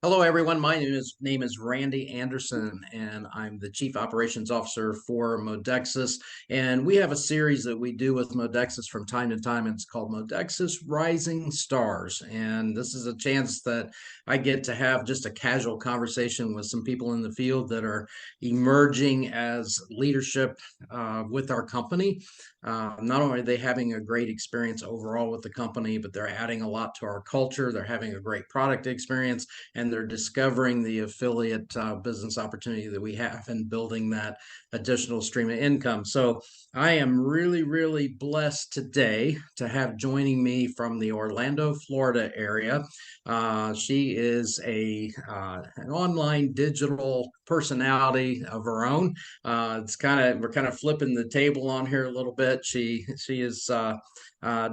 Hello, everyone. My name is Randy Anderson, and I'm the Chief Operations Officer for MODEXUS. And we have a series that we do with MODEXUS from time to time. And it's called MODEXUS Rising Stars. And this is a chance that I get to have just a casual conversation with some people in the field that are emerging as leadership with our company. Not only are they having a great experience overall with the company, but they're adding a lot to our culture. They're having a great product experience, and they're discovering the affiliate business opportunity that we have and building that additional stream of income. So I am really, really blessed today to have joining me from the Orlando, Florida area. She is an online digital personality of her own. We're kind of flipping the table on here a little bit. She is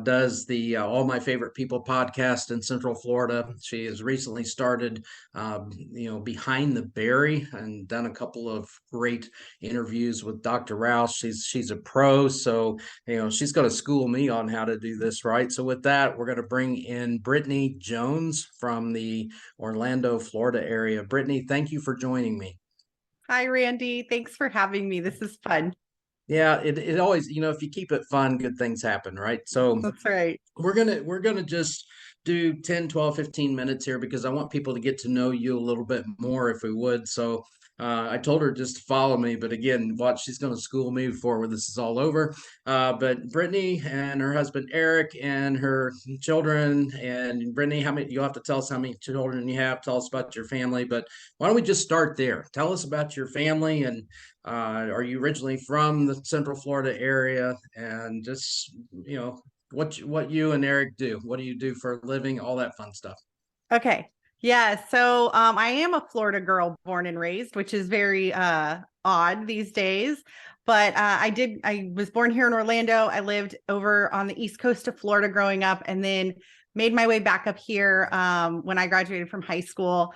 does the All My Favorite People podcast in Central Florida. She has recently started, Behind the Berry, and done a couple of great interviews with Dr. Rouse. She's a pro, so she's going to school me on how to do this right. So with that, we're going to bring in Brittney Jones from the Orlando, Florida area. Brittney, thank you for joining me. Hi, Randy. Thanks for having me. This is fun. Yeah, it always, if you keep it fun, good things happen, right? So That's right. we're gonna just do 10, 12, 15 minutes here because I want people to get to know you a little bit more if we would. So I told her just to follow me, but again, watch, she's going to school me before this is all over. But Brittney and her husband Eric and her children, and Brittney, how many, you'll have to tell us how many children you have, tell us about your family, but why don't we just start there? Tell us about your family, and are you originally from the Central Florida area? And just, what you and Eric do. What do you do for a living? All that fun stuff. Okay. Yeah. So I am a Florida girl born and raised, which is very odd these days. But I was born here in Orlando. I lived over on the East Coast of Florida growing up, and then made my way back up here when I graduated from high school.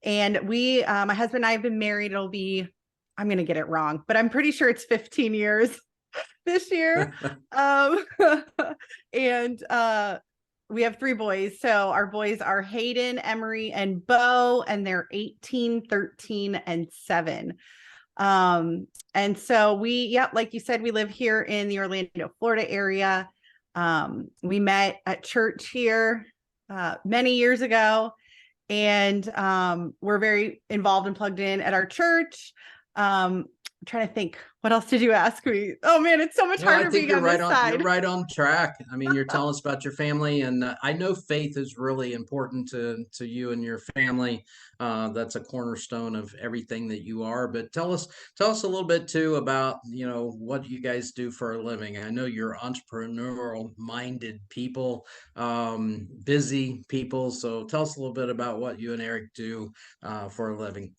And my husband and I have been married. I'm going to get it wrong, but I'm pretty sure it's 15 years this year. Um, and we have three boys. So our boys are Hayden, Emery, and Bo, and they're 18, 13, and 7. And so like you said, we live here in the Orlando, Florida area. We met at church here many years ago, and we're very involved and plugged in at our church. I'm trying to think, what else did you ask me? Oh man, it's so much harder being on this side. You're right on track. I mean, you're telling us about your family, and I know faith is really important to you and your family. That's a cornerstone of everything that you are. But tell us a little bit too about what you guys do for a living. I know you're entrepreneurial minded people, busy people. So tell us a little bit about what you and Eric do for a living.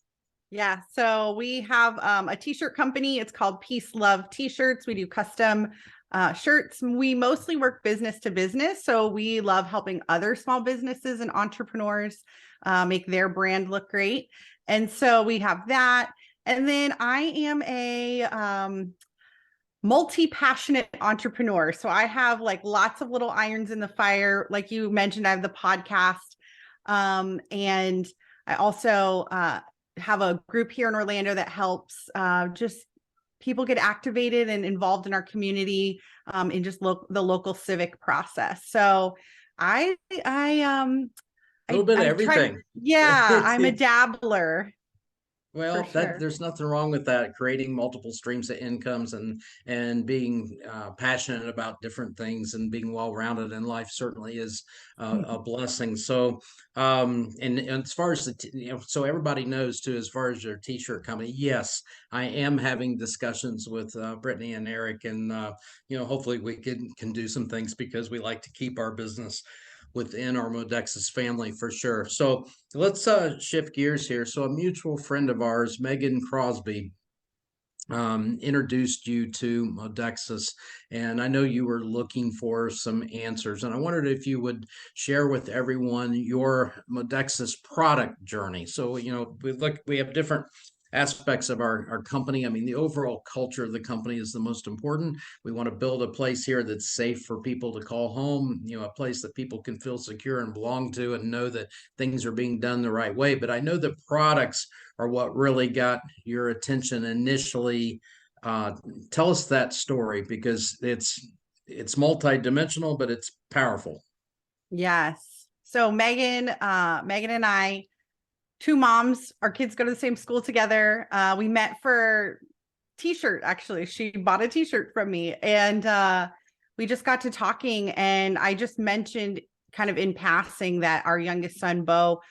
Yeah, so we have a t-shirt company. It's called Peace Love T-shirts. We do custom shirts. We mostly work business to business. So we love helping other small businesses and entrepreneurs make their brand look great. And so we have that. And then I am a multi-passionate entrepreneur. So I have like lots of little irons in the fire. Like you mentioned, I have the podcast. And I also have a group here in Orlando that helps just people get activated and involved in our community in just the local civic process. So I A little bit of everything. Yeah, I'm a dabbler. Well, Sure. there's nothing wrong with that. Creating multiple streams of incomes and being passionate about different things and being well rounded in life certainly is a blessing. So, and as far as so everybody knows too, as far as your t-shirt company, yes, I am having discussions with Brittney and Eric, and hopefully we can do some things because we like to keep our business within our MODEXUS family for sure. So let's shift gears here. So a mutual friend of ours, Megan Crosby, introduced you to MODEXUS, and I know you were looking for some answers, and I wondered if you would share with everyone your MODEXUS product journey. So we have different aspects of our company. I mean, the overall culture of the company is the most important. We want to build a place here that's safe for people to call home, a place that people can feel secure and belong to and know that things are being done the right way. But I know the products are what really got your attention initially. Uh, Tell us that story, because it's multidimensional, but it's powerful. Yes. So Megan and I, two moms, our kids go to the same school together. We met for t-shirt. Actually, she bought a t-shirt from me, and we just got to talking, and I just mentioned kind of in passing that our youngest son, Bo,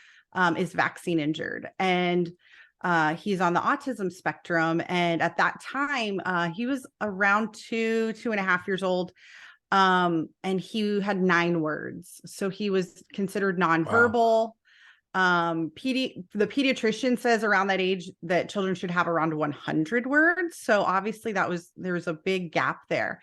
is vaccine injured, and he's on the autism spectrum. And at that time, he was around 2.5 years old. And he had 9 words. So he was considered nonverbal. Wow. The pediatrician says around that age that children should have around 100 words. So obviously there was a big gap there.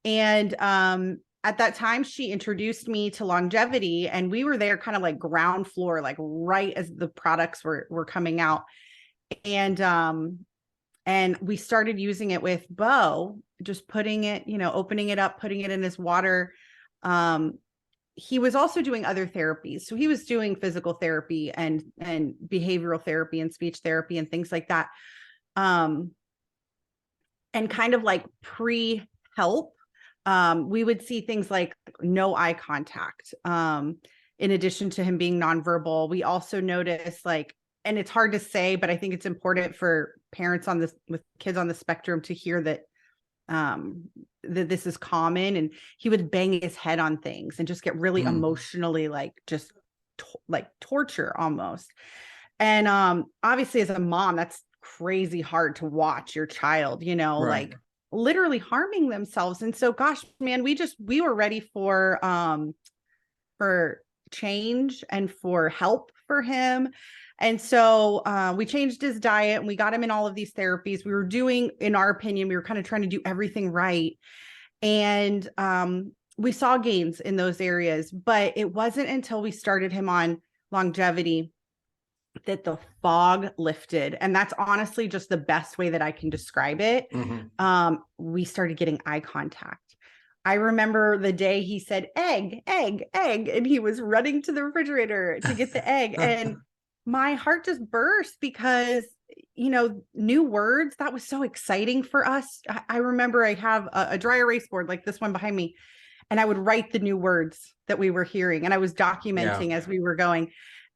And at that time, she introduced me to longevity, and we were there kind of like ground floor, like right as the products were coming out. And we started using it with Bo, just putting it, opening it up, putting it in his water. He was also doing other therapies. So he was doing physical therapy and behavioral therapy and speech therapy and things like that. And kind of like pre-help, we would see things like no eye contact. In addition to him being nonverbal, we also noticed and it's hard to say, but I think it's important for parents with kids on the spectrum to hear that that this is common. And he would bang his head on things and just get really emotionally torture almost. And obviously as a mom, that's crazy hard to watch your child, Right. literally harming themselves. And so, gosh, man, we were ready for change and for help for him. And so we changed his diet and we got him in all of these therapies. We were doing, in our opinion, we were kind of trying to do everything right. And we saw gains in those areas, but it wasn't until we started him on longevity that the fog lifted. And that's honestly just the best way that I can describe it. We started getting eye contact. I remember the day he said, egg, egg, egg, and he was running to the refrigerator to get the egg. And my heart just burst because, new words, that was so exciting for us. I remember I have a dry erase board like this one behind me, and I would write the new words that we were hearing, and I was documenting as we were going.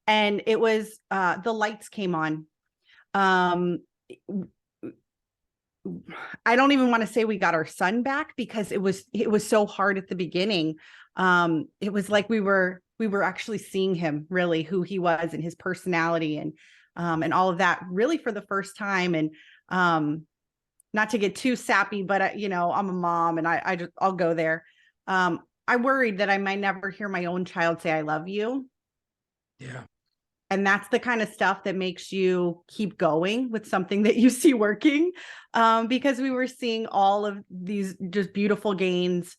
And it was, the lights came on. I don't even want to say we got our son back because it was so hard at the beginning. It was like we were actually seeing him, really who he was and his personality and all of that really for the first time. And not to get too sappy, but I'm a mom and I'll go there. I worried that I might never hear my own child say, I love you. Yeah. And that's the kind of stuff that makes you keep going with something that you see working, because we were seeing all of these just beautiful gains,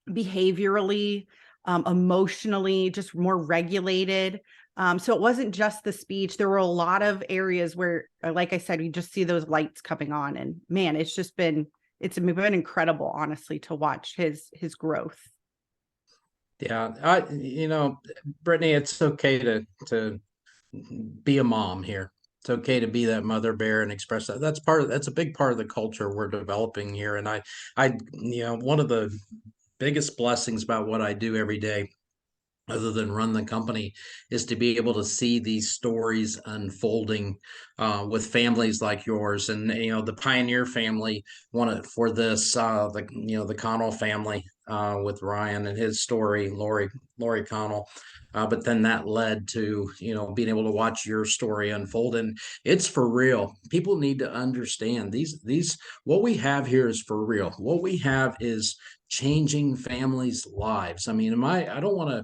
behaviorally, emotionally, just more regulated. So it wasn't just the speech. There were a lot of areas where, like I said, you just see those lights coming on, and man, it's been incredible, honestly, to watch his growth. Yeah, Brittney, it's okay to be a mom here. It's okay to be that mother bear and express that. That's a big part of the culture we're developing here. And one of the biggest blessings about what I do every day, other than run the company, is to be able to see these stories unfolding with families like yours. And the Pioneer family wanted for this, the Connell family with Ryan and his story, Lori Connell. But then that led to being able to watch your story unfold, and it's for real. People need to understand these what we have here is for real. What we have is changing families' lives. I mean, I don't want to.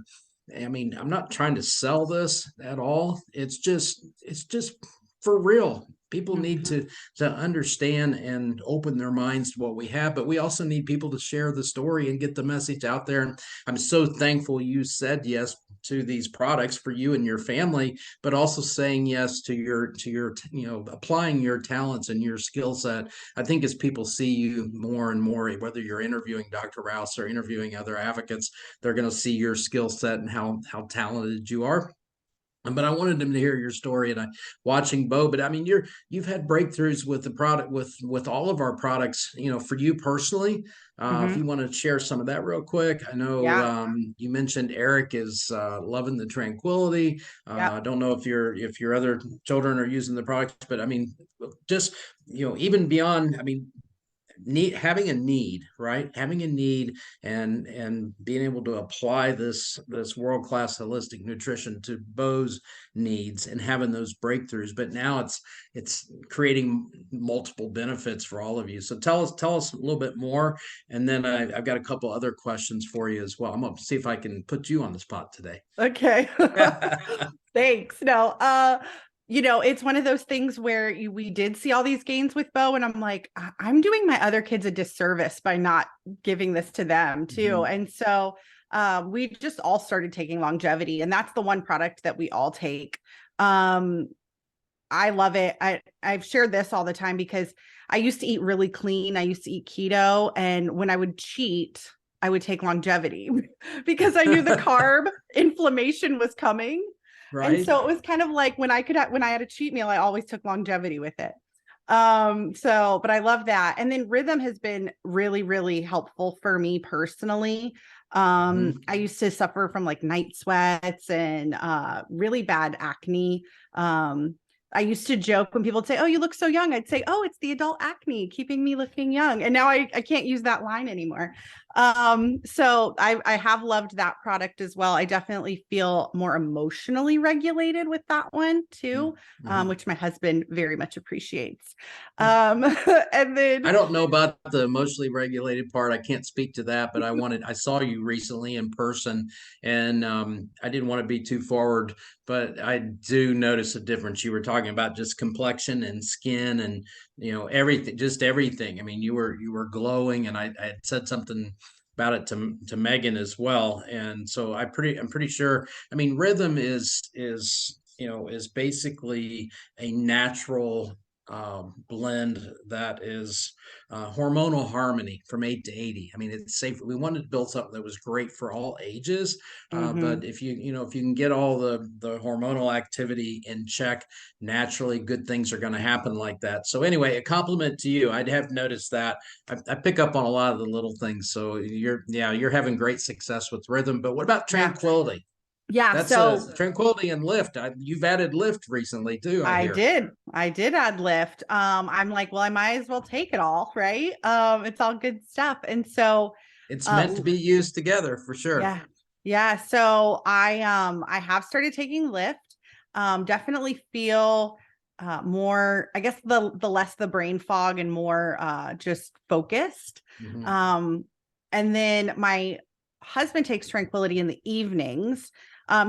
I mean, I'm not trying to sell this at all. It's just for real. People need to understand and open their minds to what we have, but we also need people to share the story and get the message out there. And I'm so thankful you said yes to these products for you and your family, but also saying yes to your applying your talents and your skill set. I think as people see you more and more, whether you're interviewing Dr. Rouse or interviewing other advocates, they're going to see your skill set and how talented you are. But I wanted them to hear your story, and I watching Bo. But I mean, you've had breakthroughs with the product, with all of our products. For you personally, if Mhm. you want to share some of that real quick. I know Yeah. you mentioned Eric is loving the Tranquility. Yep. I don't know if your other children are using the products, but I mean, just even beyond. I mean, having a need, right? Having a need and being able to apply this world-class holistic nutrition to Bo's needs and having those breakthroughs. But now it's creating multiple benefits for all of you. So tell us a little bit more, and then I've got a couple other questions for you as well. I'm gonna see if I can put you on the spot today. Okay. Thanks. No, it's one of those things where we did see all these gains with Bo, and I'm like, I'm doing my other kids a disservice by not giving this to them too. Mhm. And so we just all started taking longevity, and that's the one product that we all take. I love it. I've shared this all the time because I used to eat really clean. I used to eat keto, and when I would cheat, I would take longevity because I knew the carb inflammation was coming. And Right. so it was kind of like when I had a cheat meal, I always took longevity with it. But I love that. And then rhythm has been really, really helpful for me personally. Mhm. I used to suffer from like night sweats and really bad acne. I used to joke when people would say, "Oh, you look so young." I'd say, "Oh, it's the adult acne keeping me looking young." And now I can't use that line anymore. So I have loved that product as well. I definitely feel more emotionally regulated with that one too, Mhm. which my husband very much appreciates. And then I don't know about the emotionally regulated part. I can't speak to that, but I saw you recently in person, and I didn't want to be too forward, but I do notice a difference. You were talking about just complexion and skin and everything, just everything. I mean, you were glowing, and I had said something about it to Megan as well, and so I'm pretty sure. I mean, rhythm is basically a natural blend that is hormonal harmony from 8 to 80. I mean, it's safe. We wanted to build something that was great for all ages, Mhm. but if if you can get all the hormonal activity in check, naturally, good things are going to happen like that. So anyway, a compliment to you. I'd have noticed that. I pick up on a lot of the little things. So you're having great success with rhythm. But what about Yeah. tranquility? Yeah. That's So tranquility and lift. You've added lift recently too, I I hear. did. I did add lift. I'm like, well, I might as well take it all, right? It's all good stuff. And so It's meant uh to be used together for sure. yeah. Yeah. So I have started taking lift. Definitely feel more, I guess the less the brain fog and more just focused. Mhm. Um and then my husband takes tranquility in the evenings.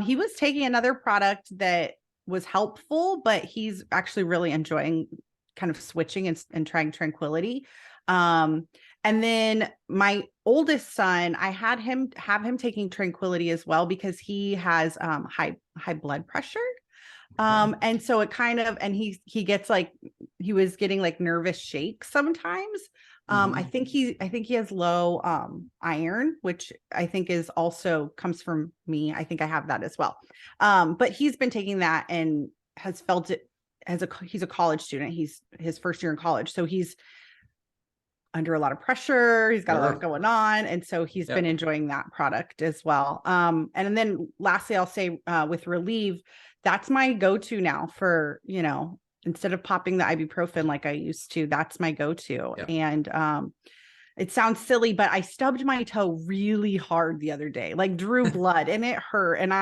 He was taking another product that was helpful, but he's actually really enjoying kind of switching and trying tranquility. Um and then my oldest son, I had him taking tranquility as well because he has high blood pressure. Okay. And so it kind of, and he gets like, he was getting like nervous shakes sometimes. Mhm. I think he has low iron, which I think is also comes from me. I think I have that as well. But he's been taking that and has felt it he's a college student. He's his first year in college. So he's under a lot of pressure. He's got a lot Sure. going on. And so he's been Yep. enjoying that product as well. And then lastly, I'll say with Relieve, that's my go-to now for, instead of popping the ibuprofen like I used to, that's my go-to. Yep. And it sounds silly, but I stubbed my toe really hard the other day, like drew blood and it hurt. And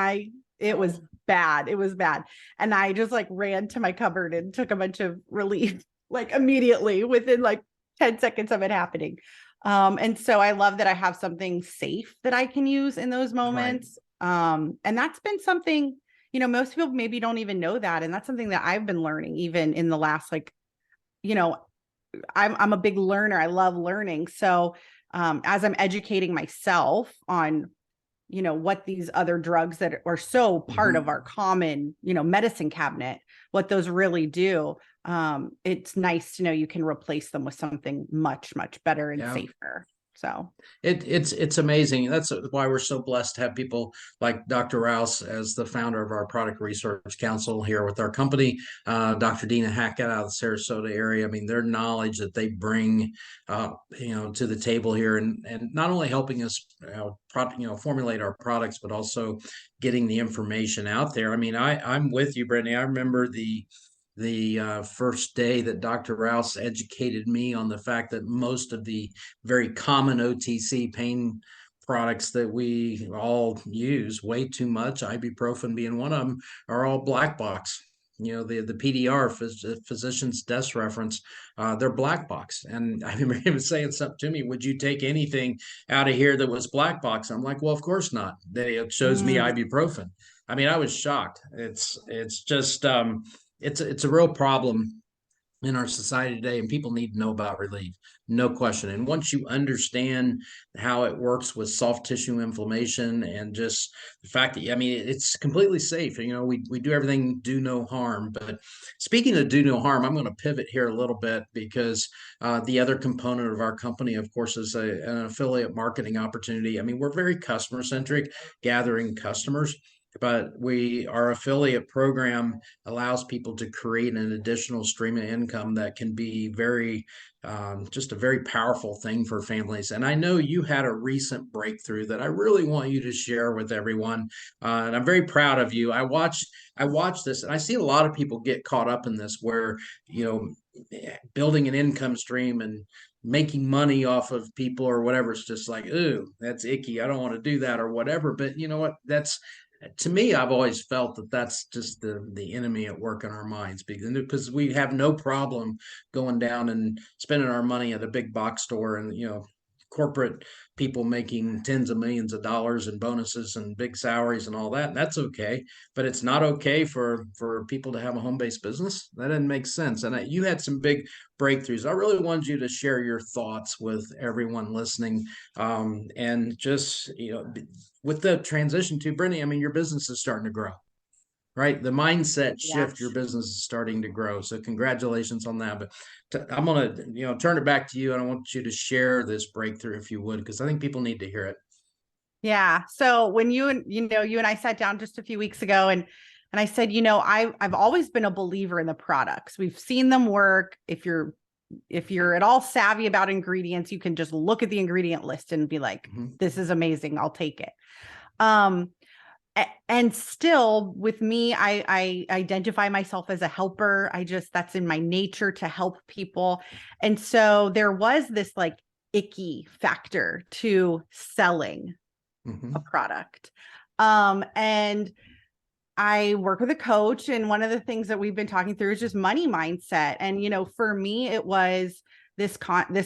it was bad. It was bad. And I just like ran to my cupboard and took a bunch of Relief like immediately within like 10 seconds of it happening. And so I love that I have something safe that I can use in those Right. moments. And that's been something, most people maybe don't even know that. And that's something that I've been learning even in the last, like, you know, I'm a big learner. I love learning. So as I'm educating myself on what these other drugs that are so part of our common, medicine cabinet, what those really do. It's nice to know you can replace them with something much, much better and Yeah. safer. So it's amazing. That's why we're so blessed to have people like Dr. Rouse as the founder of our product research council here with our company, Dr. Dina Hackett out of the Sarasota area. I mean, their knowledge that they bring, to the table here, and not only helping us, formulate our products, but also getting the information out there. I mean, I'm with you, Brittney. I remember the first day that Dr. Rouse educated me on the fact that most of the very common OTC pain products that we all use way too much, ibuprofen being one of them, are all black box. The PDR, physician's desk reference, they're black box. And I remember him saying something to me, would you take anything out of here that was black box? I'm like, well, of course not. It shows me ibuprofen. I mean, I was shocked. It's just it's a real problem in our society today, and people need to know about relief, no question. And once you understand how it works with soft tissue inflammation, and just the fact that, I mean, it's completely safe. We do everything do no harm. But speaking of do no harm, I'm going to pivot here a little bit, because the other component of our company, of course, is an affiliate marketing opportunity. I mean, we're very customer centric, gathering customers. But our affiliate program allows people to create an additional stream of income that can be just a very powerful thing for families. And I know you had a recent breakthrough that I really want you to share with everyone. And I'm very proud of you. I watch this, and I see a lot of people get caught up in this, where, building an income stream and making money off of people or whatever, it's just like, ooh, that's icky. I don't want to do that, or whatever. But you know what? To me, I've always felt that that's just the enemy at work in our minds, because we have no problem going down and spending our money at a big box store, and corporate people making tens of millions of dollars in bonuses and big salaries and all that. And that's okay, but it's not okay for people to have a home-based business. That doesn't make sense. And you had some big breakthroughs. I really wanted you to share your thoughts with everyone listening, and just with the transition to Brittney. I mean, your business is starting to grow, right? The mindset shift, your business is starting to grow. So congratulations on that. But I'm going to, turn it back to you. And I want you to share this breakthrough, if you would, because I think people need to hear it. Yeah. So when you and I sat down just a few weeks ago, and I said, I've always been a believer in the products. We've seen them work. If you're at all savvy about ingredients, you can just look at the ingredient list and be like, this is amazing. I'll take it. And still, with me, I identify myself as a helper. That's in my nature, to help people. And so there was this like icky factor to selling a product. And I work with a coach, and one of the things that we've been talking through is just money mindset. And, for me, it was this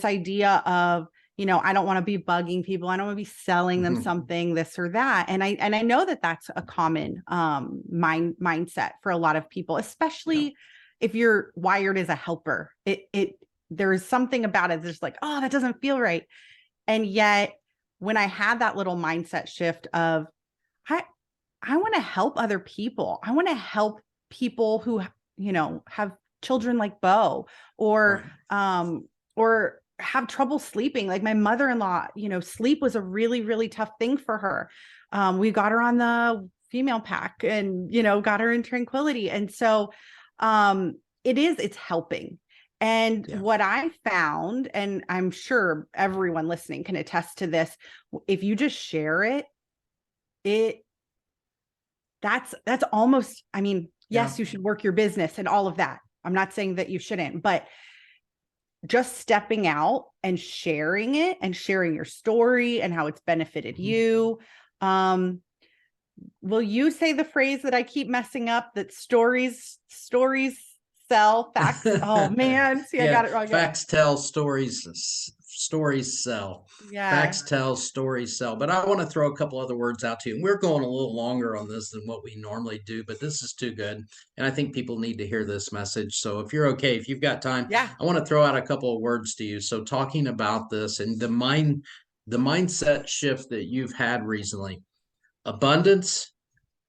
idea of, I don't want to be bugging people. I don't want to be selling them something, this or that. And I know that that's a common mindset for a lot of people, especially if you're wired as a helper. There is something about it that's like, oh, that doesn't feel right. And yet, when I had that little mindset shift of, I want to help other people. I want to help people who, have children like Bo, or have trouble sleeping. Like my mother-in-law, sleep was a really, really tough thing for her. We got her on the female pack, and, got her in Tranquility. And so it's helping. And what I found, and I'm sure everyone listening can attest to this, if you just share that's almost, I mean, yes, you should work your business and all of that. I'm not saying that you shouldn't, but just stepping out and sharing it, and sharing your story and how it's benefited you. Will you say the phrase that I keep messing up, that stories sell, facts? Oh man, see, I got it wrong. Facts tell, stories sell. Yeah. Facts tell, stories sell. But I want to throw a couple other words out to you. And we're going a little longer on this than what we normally do, but this is too good. And I think people need to hear this message. So if you're okay, if you've got time, I want to throw out a couple of words to you. So talking about this and the mindset shift that you've had recently, Abundance,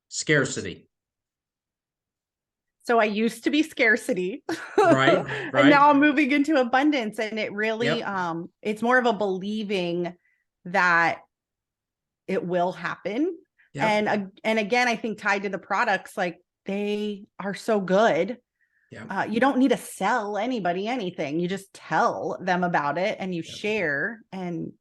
scarcity. So I used to be scarcity Right, and right. now I'm moving into abundance, and it really Yep, it's more of a believing that it will happen. yep, And again, I think tied to the products, like they are so good. yep, You don't need to sell anybody anything. You just tell them about it and you yep. share. And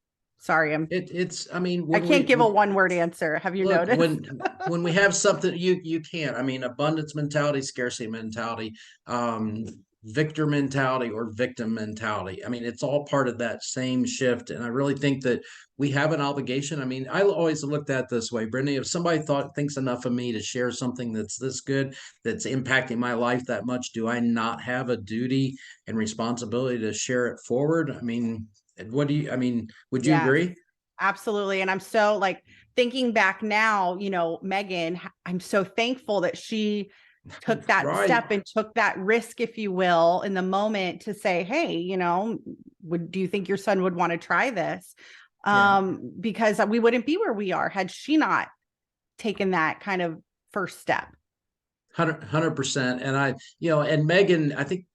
sorry, I mean, I when can't give a we one word answer. Have you look, noticed? when we have something, you can't. I mean, abundance mentality, scarcity mentality, victor mentality, or victim mentality. I mean, it's all part of that same shift. And I really think that we have an obligation. I mean, I always looked at this way, Brittany. If somebody thinks enough of me to share something that's this good, that's impacting my life that much, do I not have a duty and responsibility to share it forward? I mean, I mean, would you Yes, agree? absolutely. And I'm so like thinking back now, Megan, I'm so thankful that she took that Right. step and took that risk, if you will, in the moment to say, hey, do you think your son would want to try this? Yeah. Because we wouldn't be where we are had she not taken that kind of first step. 100%. And and Megan, I think,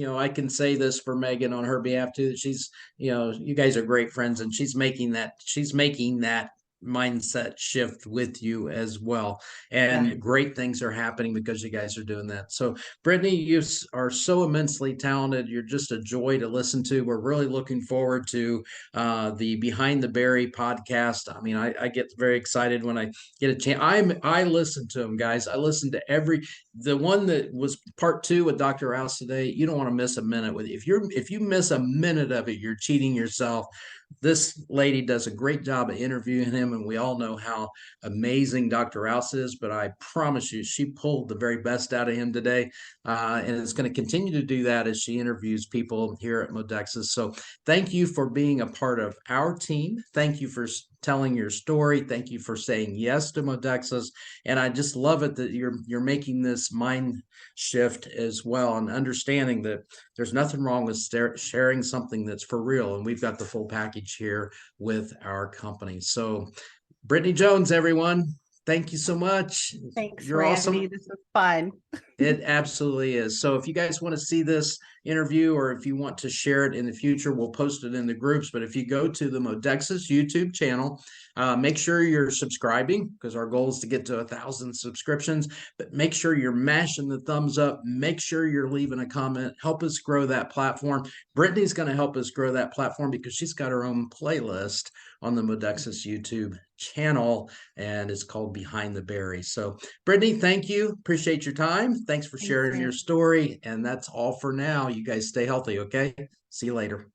I can say this for Megan on her behalf too, that she's, you guys are great friends, and she's making that mindset shift with you as well. Yeah. And great things are happening because you guys are doing that. So, Brittany, you are so immensely talented. You're just a joy to listen to. We're really looking forward to the Behind the Berry podcast. I mean, I get very excited when I get a chance. I listen to them, guys. I listen to the one that was part 2 with Dr. Rouse today. You don't want to miss a minute with it. If you miss a minute of it, you're cheating yourself. This lady does a great job of interviewing him, and we all know how amazing Dr. Rouse is. But I promise you, she pulled the very best out of him today, and it's going to continue to do that as she interviews people here at MODEXUS. So thank you for being a part of our team. Thank you for telling your story. Thank you for saying yes to MODEXUS. And I just love it that you're making this mind shift as well, and understanding that there's nothing wrong with sharing something that's for real. And we've got the full package here with our company. So, Brittney Jones, everyone, thank you so much. Thanks, You're Randy. awesome. This was fun. It absolutely is. So if you guys want to see this interview, or if you want to share it in the future, we'll post it in the groups. But if you go to the MODEXUS YouTube channel, make sure you're subscribing, because our goal is to get to 1,000 subscriptions. But make sure you're mashing the thumbs up. Make sure you're leaving a comment. Help us grow that platform. Brittany's going to help us grow that platform because she's got her own playlist on the MODEXUS YouTube channel, and it's called Behind the Berry. So, Brittany, thank you. Appreciate your time. Thanks for Thanks, sharing your Randy. story. And that's all for now. You guys stay healthy, okay? See you later.